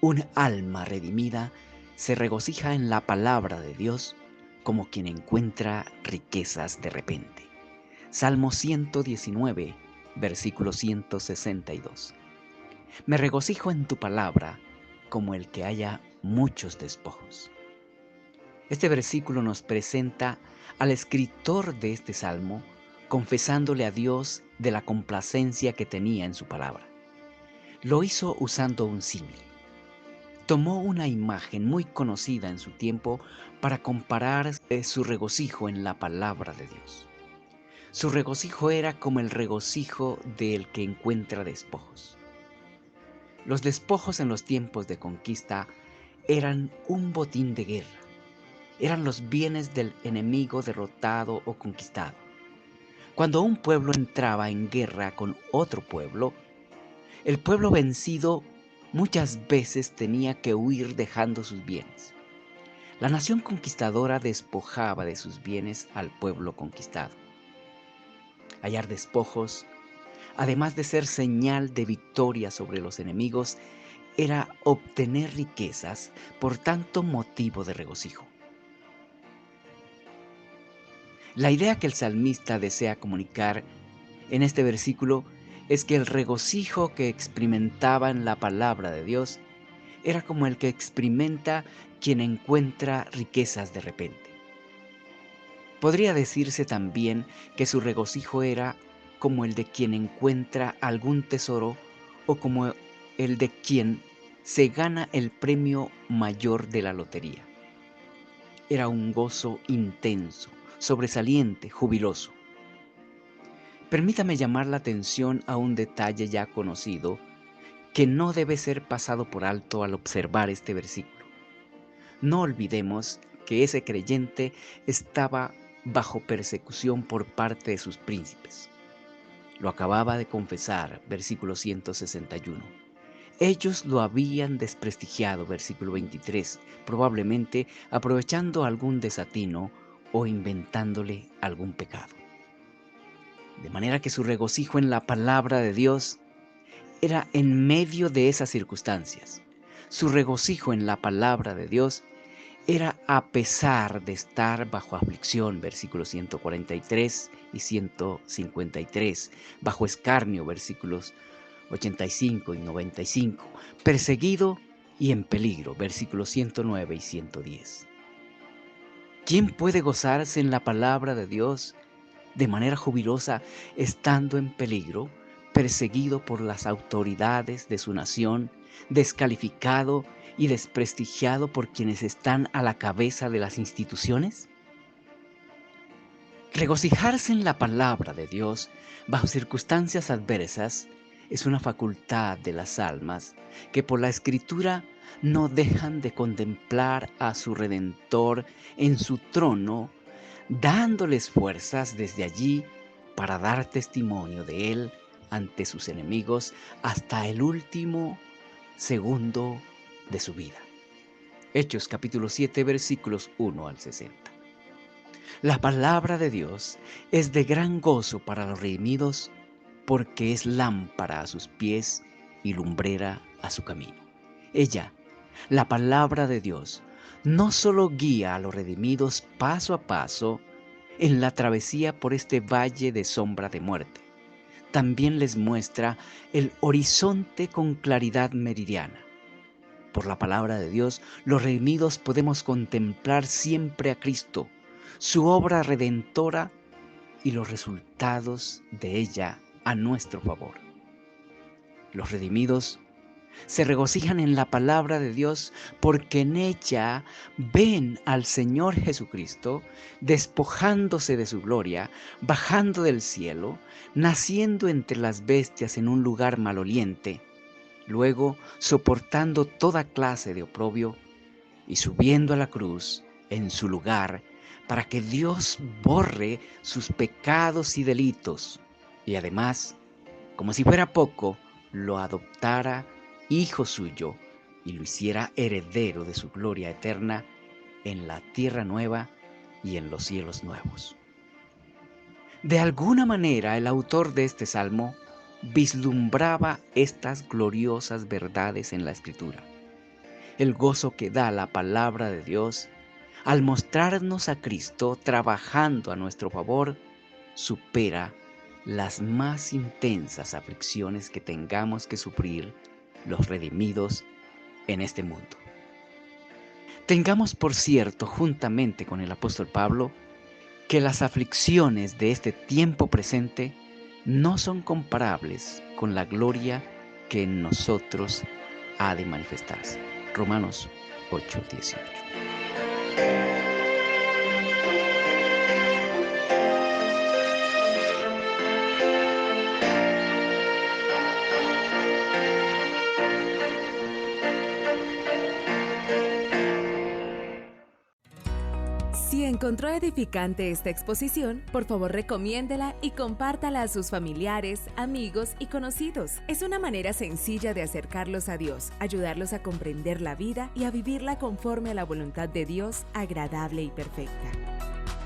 Un alma redimida se regocija en la palabra de Dios como quien encuentra riquezas de repente. Salmo 119, versículo 162. Me regocijo en tu palabra como el que haya muchos despojos. Este versículo nos presenta al escritor de este salmo confesándole a Dios de la complacencia que tenía en su palabra. Lo hizo usando un símil. Tomó una imagen muy conocida en su tiempo para comparar su regocijo en la palabra de Dios. Su regocijo era como el regocijo del que encuentra despojos. Los despojos en los tiempos de conquista eran un botín de guerra. Eran los bienes del enemigo derrotado o conquistado. Cuando un pueblo entraba en guerra con otro pueblo, el pueblo vencido muchas veces tenía que huir dejando sus bienes. La nación conquistadora despojaba de sus bienes al pueblo conquistado. Hallar despojos, además de ser señal de victoria sobre los enemigos, era obtener riquezas, por tanto motivo de regocijo. La idea que el salmista desea comunicar en este versículo es que el regocijo que experimentaba en la palabra de Dios era como el que experimenta quien encuentra riquezas de repente. Podría decirse también que su regocijo era como el de quien encuentra algún tesoro o como el de quien se gana el premio mayor de la lotería. Era un gozo intenso, sobresaliente, jubiloso. Permítame llamar la atención a un detalle ya conocido que no debe ser pasado por alto al observar este versículo. No olvidemos que ese creyente estaba bajo persecución por parte de sus príncipes. Lo acababa de confesar, versículo 161. Ellos lo habían desprestigiado, versículo 23, probablemente aprovechando algún desatino o inventándole algún pecado. De manera que su regocijo en la palabra de Dios era en medio de esas circunstancias. Su regocijo en la palabra de Dios era a pesar de estar bajo aflicción, versículos 143 y 153, bajo escarnio, versículos 85 y 95, perseguido y en peligro, versículos 109 y 110. ¿Quién puede gozarse en la palabra de Dios de manera jubilosa estando en peligro, perseguido por las autoridades de su nación, descalificado y desprestigiado por quienes están a la cabeza de las instituciones? Regocijarse en la palabra de Dios bajo circunstancias adversas es una facultad de las almas que por la Escritura no dejan de contemplar a su Redentor en su trono, dándoles fuerzas desde allí para dar testimonio de Él ante sus enemigos hasta el último segundo de su vida. Hechos capítulo 7 versículos 1 al 60. La palabra de Dios es de gran gozo para los redimidos porque es lámpara a sus pies y lumbrera a su camino. Ella, la palabra de Dios, no solo guía a los redimidos paso a paso en la travesía por este valle de sombra de muerte, también les muestra el horizonte con claridad meridiana. Por la palabra de Dios, los redimidos podemos contemplar siempre a Cristo, su obra redentora y los resultados de ella a nuestro favor. Los redimidos se regocijan en la palabra de Dios porque en ella ven al Señor Jesucristo despojándose de su gloria, bajando del cielo, naciendo entre las bestias en un lugar maloliente, luego soportando toda clase de oprobio y subiendo a la cruz en su lugar para que Dios borre sus pecados y delitos y además, como si fuera poco, lo adoptara hijo suyo y lo hiciera heredero de su gloria eterna en la tierra nueva y en los cielos nuevos. De alguna manera, el autor de este salmo vislumbraba estas gloriosas verdades en la Escritura. El gozo que da la palabra de Dios al mostrarnos a Cristo trabajando a nuestro favor supera las más intensas aflicciones que tengamos que sufrir los redimidos en este mundo. Tengamos por cierto, juntamente con el apóstol Pablo, que las aflicciones de este tiempo presente no son comparables con la gloria que en nosotros ha de manifestarse. Romanos 8:18. Si encontró edificante esta exposición, por favor recomiéndela y compártala a sus familiares, amigos y conocidos. Es una manera sencilla de acercarlos a Dios, ayudarlos a comprender la vida y a vivirla conforme a la voluntad de Dios, agradable y perfecta.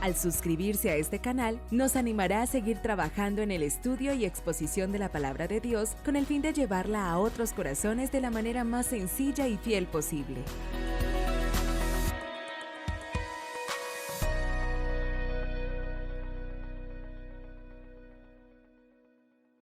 Al suscribirse a este canal, nos animará a seguir trabajando en el estudio y exposición de la Palabra de Dios con el fin de llevarla a otros corazones de la manera más sencilla y fiel posible.